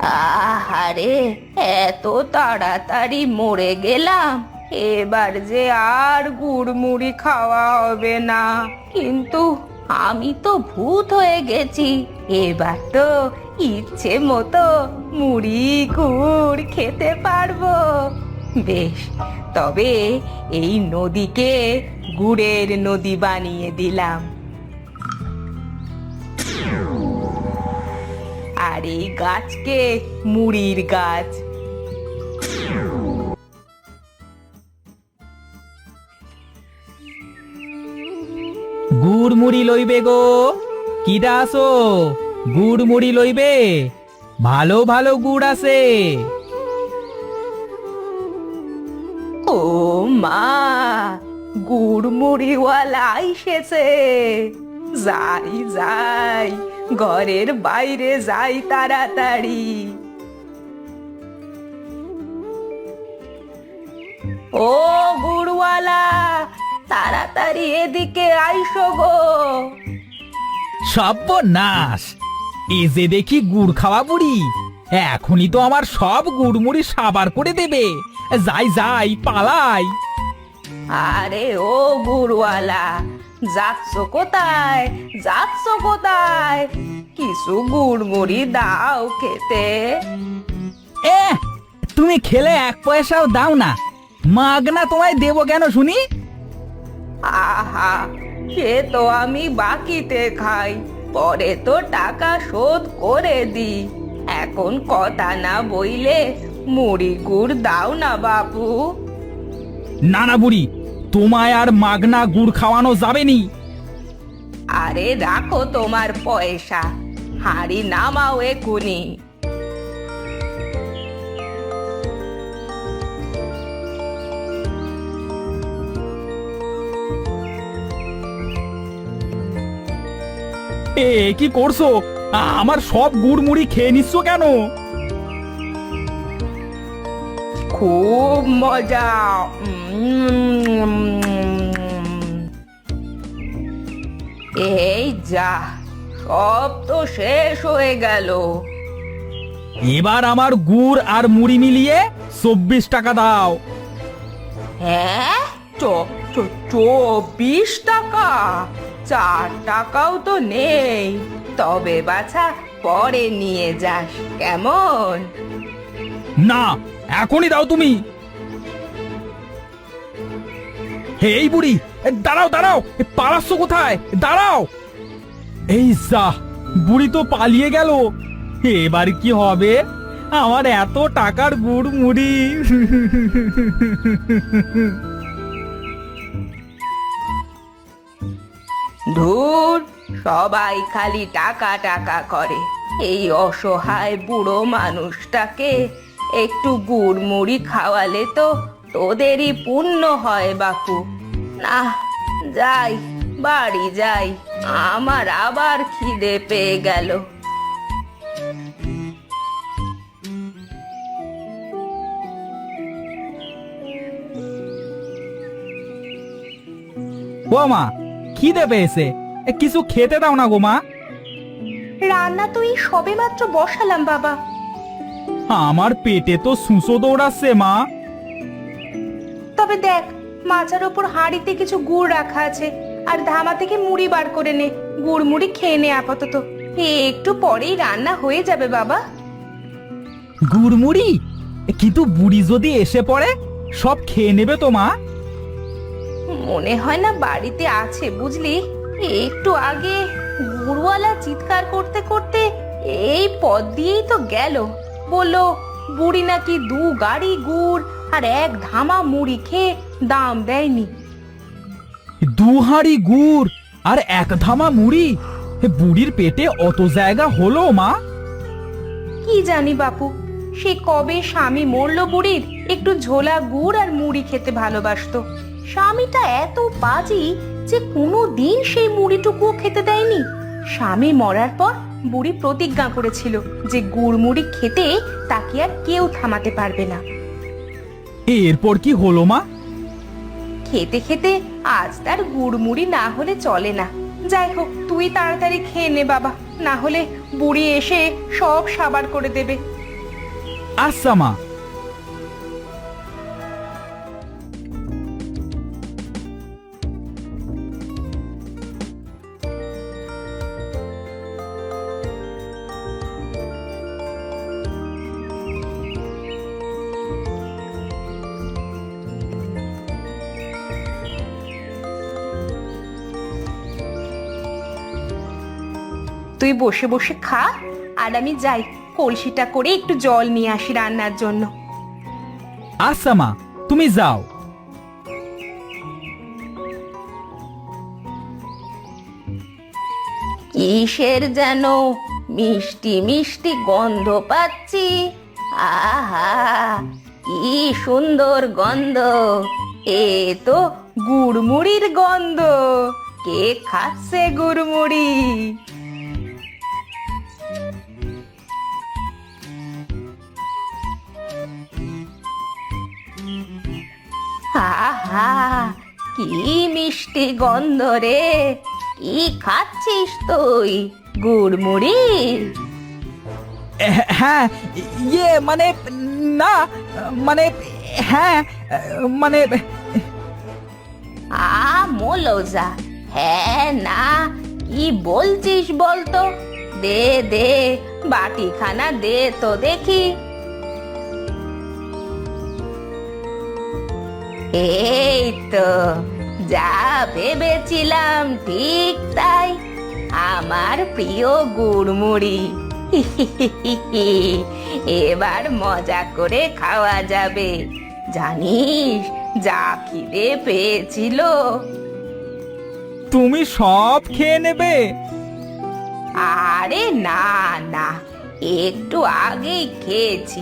আহারে, এত তাড়াতাড়ি মরে গেলাম। এবার যে আর গুড়মুড়ি খাওয়া হবে না। কিন্তু আমি তো ভূত হয়ে গেছি, এবার তো ইচ্ছে মতো মুড়ি গুড় খেতে পারবো। বেশ, তবে এই নদীকে গুড়ের নদী বানিয়ে দিলাম, আর এই গাছকে মুড়ির গাছ। গুড় মুড়ি লইবে গো, কিডা আসো? গুড় মুড়ি লইবে? ভালো ভালো গুড় আছে। ও মা, গুড়মুড়িওয়ালা এসেছে। যাই যাই, ঘরের বাইরে যাই তাড়াতাড়ি। ও গুড়ওয়ালা, তাড়াতাড়ি এদিকে আইসো গো। সর্বনাশ! এ যে দেখি গুড় খাওয়া বুড়ি, এখনই তো আমার সব গুড় মুড়ি সাবার করে দেবে। যাই যাই, পালাই। আরে ও গুড়ওয়ালা, যাচ্ছ কোথায়? যাচ্ছ কোথায়? কিছু গুড়মুড়ি দাও খেতে। এ, তুমি খেলে এক পয়সাও দাও না, মাগনা তোমায় দেবো কেন শুনি? আহা, সে তো আমি বাকিতে খাই, পরে তো টাকা শোধ করে দিই। এখন কথা না বইলে মুড়ি গুড় দাও না বাপু। না না বুড়ি, তোমায় আর মাগনা গুড় খাওয়ানো যাবে নি। আরে রাখো তোমার পয়সা, হাঁড়ি নামাও এখুনি। এ কি করছো? আমার সব গুড় মুড়ি খেয়ে নিচ্ছ কেন? খুব মজা। এই যা, সব তো শেষ হয়ে গেল। এবার আমার গুড় আর মুড়ি মিলিয়ে 24 টাকা দাও। হ্যাঁ, 24 টাকা? 4 টাকাও তো নেই। তবে বাছা, পরে নিয়ে যাস কেমন? না, এখনই দাও তুমি। এই বুড়ি, দাঁড়াও দাঁড়াও, পালাচ্ছ কোথায়? দাঁড়াও। এই যা, বুড়ি তো পালিয়ে গেল। এবার কি হবে? আমার এত টাকার গুড় মুড়ি। ধুর, সবাই খালি টাকা টাকা করে। এই অসহায় বুড়ো মানুষটাকে একটু গুড় মুড়ি খাওয়ালে তো তোদেরই পুণ্য হয় বাপু। না, যাই, বাড়ি যাই, আমার আবার খিদে পেয়ে গেল। ও মা, খিদে পেয়েছে, কিছু খেতে দাও না গো মা। রান্না তো এই সবে মাত্র বসালাম বাবা। আমার পেটে তো সুসো দৌড়াচ্ছে মা। তবে দেখ, মাচার ওপর হাঁড়িতে কিছু গুড় রাখা আছে, আর ধামা থেকে মুড়ি বার করে নে। গুড় মুড়ি খেয়ে নে আপাতত, একটু পরেই রান্না হয়ে যাবে বাবা। গুড় মুড়ি? কিন্তু বুড়ি যদি এসে পড়ে, সব খেয়ে নেবে তো মা। মনে হয় না বাড়িতে আছে, বুঝলি। একটু আগে গুড়ওয়ালা চিৎকার করতে করতে এই পথ দিয়েই তো গেল। বললো বুড়ি নাকি 2 গাড়ি গুড় আর 1 ধামা মুড়ি খেয়ে দাম দেয়নি। 2 হাঁড়ি গুড় আর 1 ধামা মুড়ি? বুড়ির পেটে অত জায়গা হলো মা? কি জানি বাপু, সে কবে স্বামী মরলো বুড়ির, একটু ঝোলা গুড় আর মুড়ি খেতে ভালোবাসতো। স্বামীটা এত বাজি যে কোনো দিন সেই মুড়িটুকুও খেতে দেয়নি। স্বামী মরার পর বুড়ি প্রতিজ্ঞা করেছিল যে গুড় মুড়ি খেতে তাকে আর কেউ থামাতে পারবে না। এরপর কি হলো মা? খেতে খেতে আজ তার গুড় মুড়ি না হলে চলে না। যাই হোক, তুই তাড়াতাড়ি খেয়ে নে বাবা, না হলে বুড়ি এসে সব সাবার করে দেবে। আচ্ছা মা। তুই বসে বসে খা, আর আমি যাই কলসিটা করে একটু জল নিয়ে আসি রান্নার জন্য। আচ্ছা মা, তুমি যাও। কিসের যেন মিষ্টি মিষ্টি গন্ধ পাচ্ছি। আহা, কি সুন্দর গন্ধ! এ তো গুড়মুড়ির গন্ধ। কে খাচ্ছে গুড়মুড়ি? আহা, কি মিষ্টি গন্ধ রে! কি খাচ্ছিস তুই? গুড়মুড়ি? হ্যাঁ, ইয়ে মানে না, মানে হ্যাঁ, মানে মোলজা, হ্যাঁ না কি বলছিস বলতো? দে দে, বাটিখানা দে তো দেখি। এই তো, যা ভেবেছিলাম ঠিক তাই, আমার প্রিয় গুড়মুড়ি। এবার মজা করে খাওয়া যাবে। জানিস, যা খিদে পেয়েছিল। তুমি সব খেয়ে নেবে? আরে না না, একটু আগেই খেয়েছি,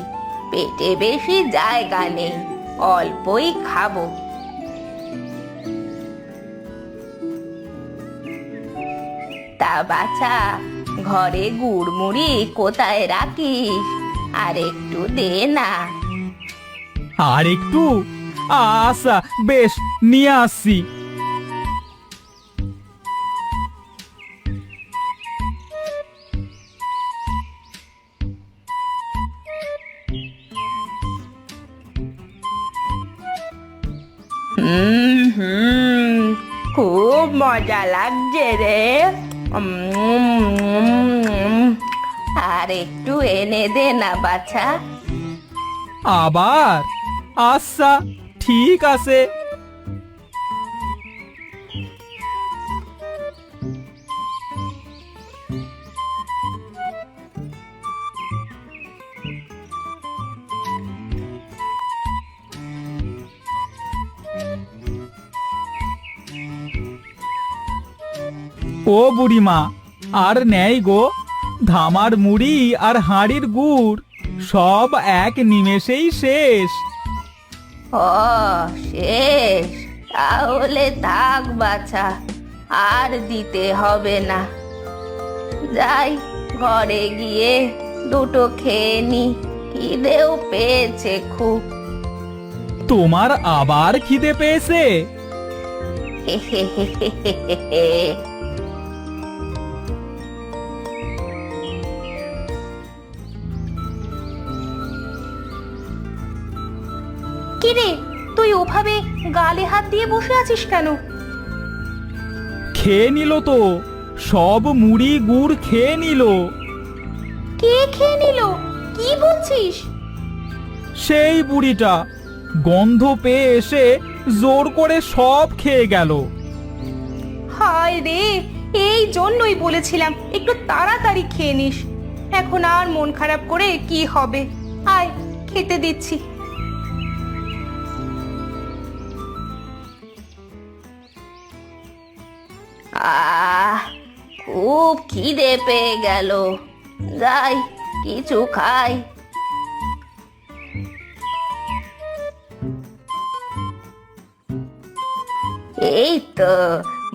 পেটে বেশি জায়গা নেই, অল্পই খাবো। তা বাছা, ঘরে গুড়মুড়ি কোথায় রাখিস? আর একটু দে না। আর একটু? আচ্ছা বেশ, নিয়ে আসছি। খুব মজা লাগছে রে। আর একটু এনে দে না বাছা। আবার? আচ্ছা ঠিক আছে। ও বুড়িমা, আর নেই গো। ধামার মুড়ি আর হাঁড়ির গুড় সব এক নিমেষেই শেষ। ও শেষ? তাহলে থাক বাছা, আর দিতে হবে না। যাই, ঘরে গিয়ে দুটো খেয়ে নি, খিদেও পেয়েছে খুব। তোমার আবার খিদে পেয়েছে? কিরে, তুই ওভাবে গালে হাত দিয়ে বসে আছিস কেন? খেয়ে নিল তো, সব মুড়ি গুড় খেয়ে নিল। কে খেয়ে নিল? কি বলছিস? সেই বুড়িটা গন্ধ পেয়ে এসে জোর করে সব খেয়ে গেল। হায় রে, এই জন্যই বলেছিলাম একটু তাড়াতাড়ি খেয়ে নিস। এখন আর মন খারাপ করে কি হবে? আয়, খেতে দিচ্ছি। খুব খিদে পেয়ে গেল, যাই কিছু খাই। এই তো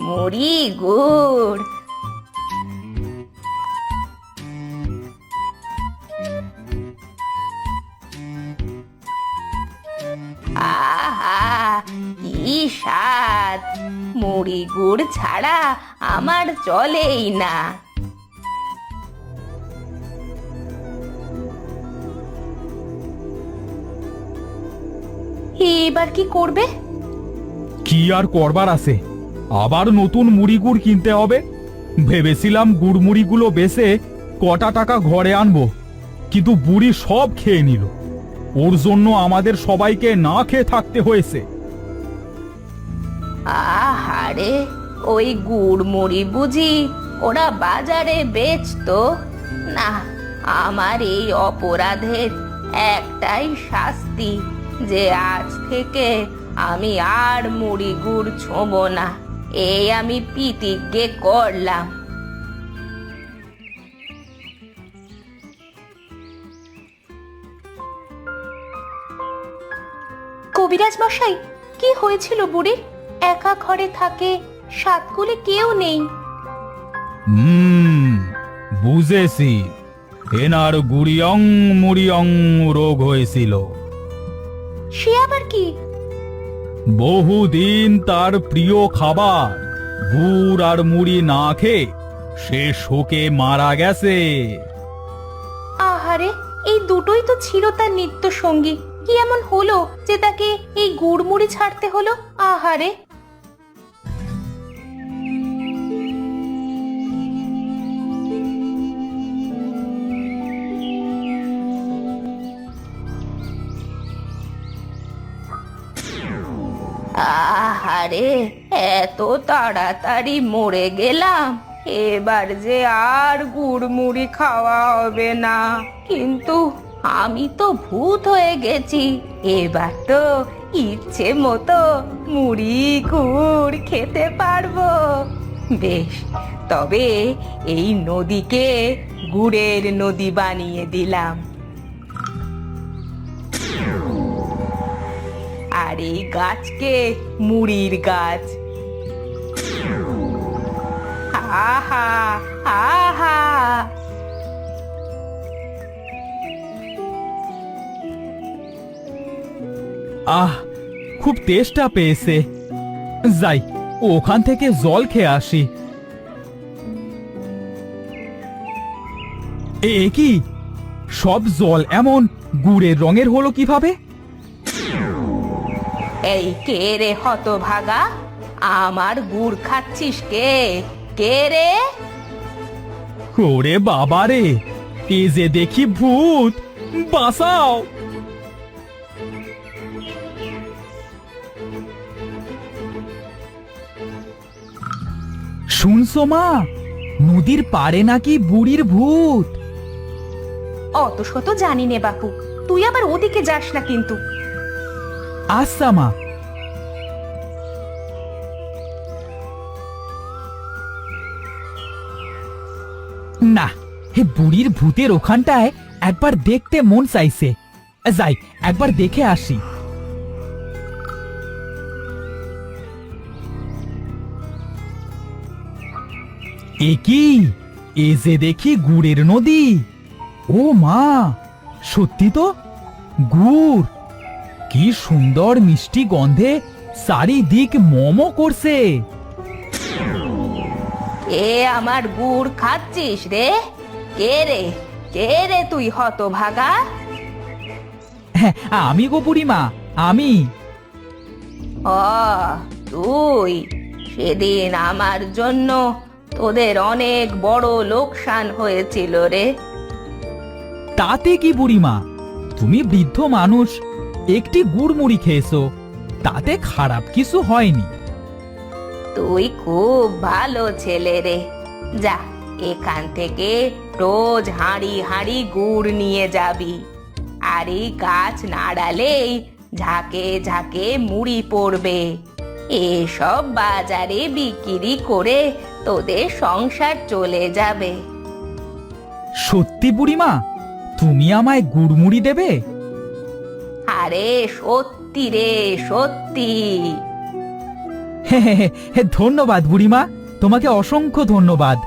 মুড়ি গুড়। আহা, কি স্বাদ! মুড়ি গুড় ছাড়া আমার চলেই না। এবার কি করবে? কি আর করবার আছে, আবার নতুন মুড়ি গুড় কিনতে হবে। ভেবেছিলাম গুড় মুড়িগুলো বেচে কটা টাকা ঘরে আনবো, কিন্তু বুড়ি সব খেয়ে নিল। ওর জন্য আমাদের সবাইকে না খেয়ে থাকতে হয়েছে। আহারে, ওই গুড় মুড়ি বুঝি ওরা বাজারে বেচতো? না, আমার এই অপরাধের একটাই শাস্তি, যে আজ থেকে আমি আর মুড়ি গুড় ছোঁবো না। এই আমি প্রতিজ্ঞা করলাম। কবিরাজ মশাই, কি হয়েছিল বুড়ির? একা ঘরে থাকে, সাতকুলে কেউ নেই। বুঝেছি, এনার গুড়িয়ং মুড়িয়ং রোগ হয়েছিল। সে আবার কি? বহুদিন তার প্রিয় খাবার গুড় আর মুড়ি না খেয়ে সে শোকে মারা গেছে। আহারে, এই দুটোই তো ছিল তার নিত্য সঙ্গী। কি এমন হলো যে তাকে এই গুড় মুড়ি ছাড়তে হলো? আহারে। আহারে, এত তাড়াতাড়ি মরে গেলাম। এবার যে আর গুড় মুড়ি খাওয়া হবে না। কিন্তু আমি তো ভূত হয়ে গেছি, এবার তো ইচ্ছে মতো মুড়ি গুড় খেতে পারবো। বেশ, তবে এই নদীকে গুড়ের নদী বানিয়ে দিলাম, আর এই গাছকে মুড়ির গাছ। আহা আহা। খুব তেষ্টা পেয়েছে, যাই ওখান থেকে জল খেয়ে আসি। এ কি, সব জল এমন গুড়ের রঙের হলো কিভাবে? এই কে রে হতভাগা? আমার গুড় খাচ্ছিস কে? কে রে? ওরে বাবা রে, এ যে দেখি ভূত, বাঁচাও। শুনছো মা, নদীর পাড়ে নাকি বুড়ির ভূত। অত শত জানি নে বাপু, তুই আবার ওদিকে যাস না কিন্তু। আচ্ছা মা। না, হে বুড়ির ভূতের ওখানটায় একবার দেখতে মন চাইছে, যাই একবার দেখে আসি। এ কি, এ যে দেখি গুড়ের নদী। ও মা, সত্যি তো গুড়। কি সুন্দর মিষ্টি গন্ধে চারিদিক মোমো করছে। এ আমার গুড় খাচ্ছিস রে? কে রে? কে রে তুই হতভাগা? হ্যাঁ, আমি গো বুড়িমা, আমি। ও তুই? সেদিন আমার জন্য তোদের অনেক বড় লোকসান হয়েছিল রে। তাতে কি বুড়িমা, তুমি বৃদ্ধ মানুষ, একটি গুড় মুড়ি খেয়েছো, তাতে খারাপ কিছু হয়নি। তুই খুব ভালো ছেলে রে। যা, এখান থেকে রোজ হাঁড়ি হাঁড়ি গুড় নিয়ে যাবি। আর এই গাছ নাড়ালেই ঝাঁকে ঝাঁকে মুড়ি পড়বে। এসব বাজারে বিক্রি করে তোদের সংসার চলে যাবে। সত্যি বুড়িমা, তুমি আমায় গুড় মুড়ি দেবে? আরে সত্যি রে, সত্যি। ধন্যবাদ বুড়িমা, তোমাকে অসংখ্য ধন্যবাদ।